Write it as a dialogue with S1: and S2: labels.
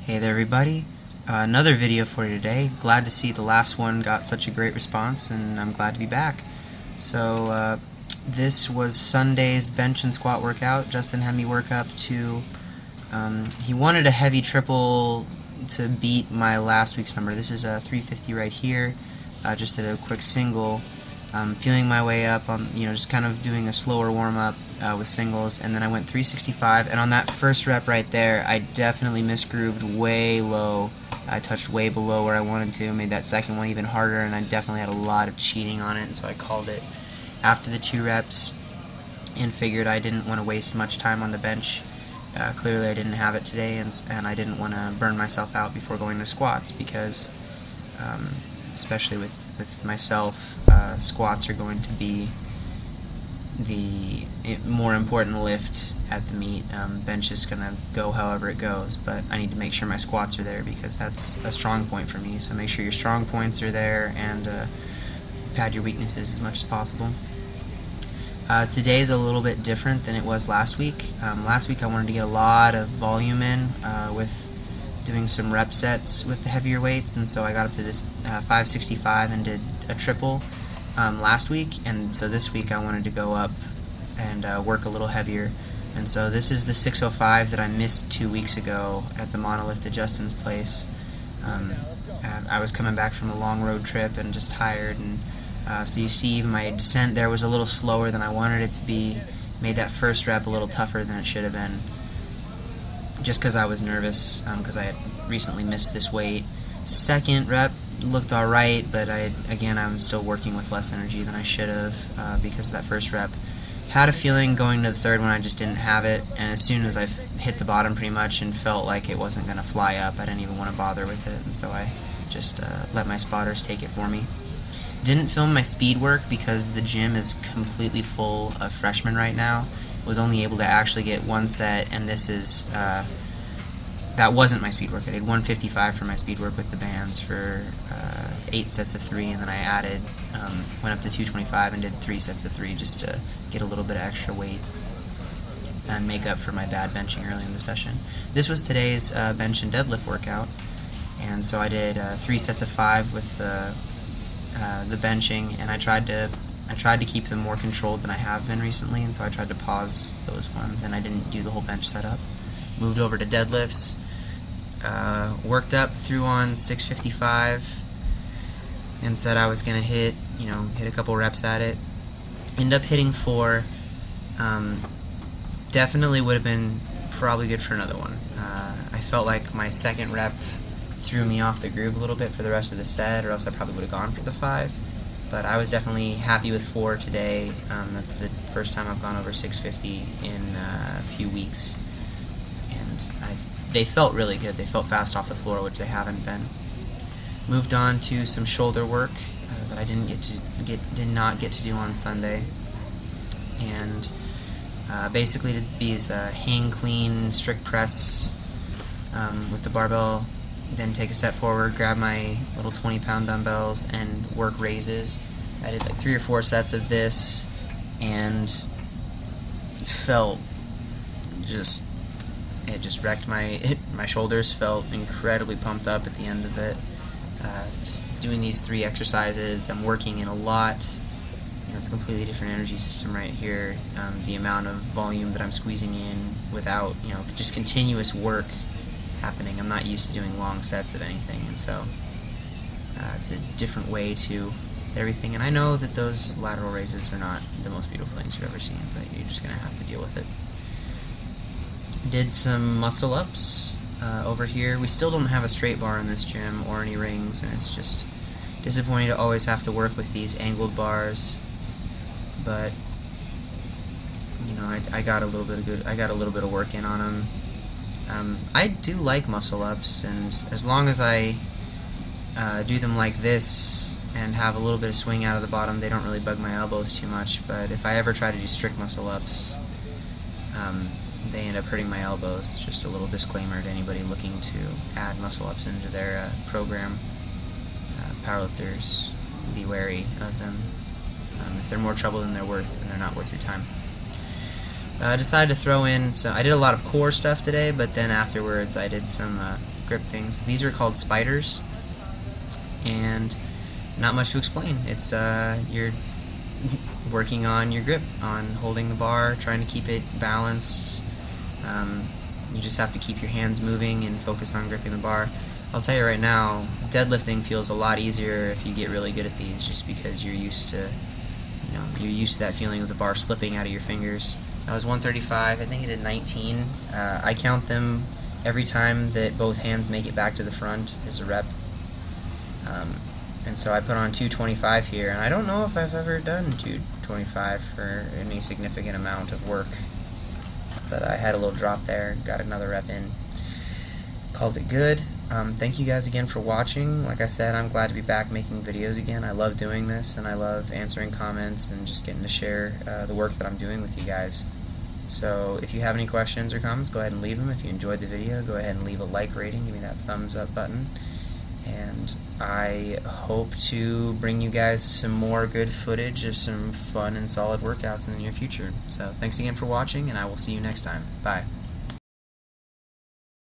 S1: Hey there everybody, another video for you today. Glad to see the last one got such a great response, and I'm glad to be back. So this was Sunday's bench and squat workout. Justin had me work up to, he wanted a heavy triple to beat my last week's number. This is a 350 right here, just at a quick single. Feeling my way up on, just kind of doing a slower warm-up with singles, and then I went 365, and on that first rep right there, I definitely misgrooved way low. I touched way below where I wanted to, made that second one even harder, and I definitely had a lot of cheating on it, and so I called it after the 2 reps and figured I didn't want to waste much time on the bench. Clearly I didn't have it today, and I didn't want to burn myself out before going to squats, because especially with myself, squats are going to be the more important lift at the meet. Bench is going to go however it goes, but I need to make sure my squats are there because that's a strong point for me. So make sure your strong points are there and pad your weaknesses as much as possible. Today is a little bit different than it was last week. Last week I wanted to get a lot of volume in with doing some rep sets with the heavier weights, and so I got up to this 565 and did a triple last week, and so this week I wanted to go up and work a little heavier, and so this is the 605 that I missed 2 weeks ago at the monolift at Justin's place. I was coming back from a long road trip and just tired, and so you see my descent there was a little slower than I wanted it to be, made that first rep a little tougher than it should have been, just because I was nervous, because I had recently missed this weight. Second rep looked alright, but I'm still working with less energy than I should have because of that first rep. Had a feeling going to the third one I just didn't have it, and as soon as I hit the bottom pretty much and felt like it wasn't going to fly up, I didn't even want to bother with it, and so I just let my spotters take it for me. Didn't film my speed work because the gym is completely full of freshmen right now. Was only able to actually get one set, and this is that wasn't my speed work. I did 155 for my speed work with the bands for 8 sets of 3, and then I added went up to 225 and did 3 sets of 3 just to get a little bit of extra weight and make up for my bad benching early in the session. This was today's bench and deadlift workout, and so I did 3 sets of 5 with the benching, and I tried to keep them more controlled than I have been recently, and so I tried to pause those ones, and I didn't do the whole bench setup. Moved over to deadlifts, worked up, threw on 655, and said I was going to hit a couple reps at it. Ended up hitting 4. Definitely would have been probably good for another one. I felt like my second rep threw me off the groove a little bit for the rest of the set, or else I probably would have gone for the 5. But I was definitely happy with 4 today. That's the first time I've gone over 650 in a few weeks, and they felt really good. They felt fast off the floor, which they haven't been. Moved on to some shoulder work that I did not get to do on Sunday, and basically did these hang clean strict press with the barbell. Then take a step forward, grab my little 20-pound dumbbells, and work raises. I did like 3 or 4 sets of this, and felt it just wrecked my shoulders. Felt incredibly pumped up at the end of it. Just doing these 3 exercises, I'm working in a lot. It's a completely different energy system right here. The amount of volume that I'm squeezing in without just continuous work happening. I'm not used to doing long sets of anything, and so it's a different way to everything. And I know that those lateral raises are not the most beautiful things you've ever seen, but you're just going to have to deal with it. Did some muscle ups over here. We still don't have a straight bar in this gym or any rings, and it's just disappointing to always have to work with these angled bars, but I got a little bit of work in on them. I do like muscle ups, and as long as I do them like this and have a little bit of swing out of the bottom, they don't really bug my elbows too much. But if I ever try to do strict muscle ups, they end up hurting my elbows. Just a little disclaimer to anybody looking to add muscle ups into their program. Powerlifters, be wary of them. If they're more trouble than they're worth, then they're not worth your time. I decided to throw in, so I did a lot of core stuff today, but then afterwards I did some grip things. These are called spiders, and not much to explain. It's you're working on your grip, on holding the bar, trying to keep it balanced. You just have to keep your hands moving and focus on gripping the bar. I'll tell you right now, deadlifting feels a lot easier if you get really good at these, just because you're used to, you're used to that feeling of the bar slipping out of your fingers. That was 135. I think I did 19. I count them every time that both hands make it back to the front as a rep. And so I put on 225 here, and I don't know if I've ever done 225 for any significant amount of work, but I had a little drop there, got another rep in, called it good. Thank you guys again for watching. Like I said, I'm glad to be back making videos again. I love doing this, and I love answering comments and just getting to share the work that I'm doing with you guys. So if you have any questions or comments, go ahead and leave them. If you enjoyed the video, go ahead and leave a like rating, give me that thumbs up button. And I hope to bring you guys some more good footage of some fun and solid workouts in the near future. So thanks again for watching, and I will see you next time. Bye.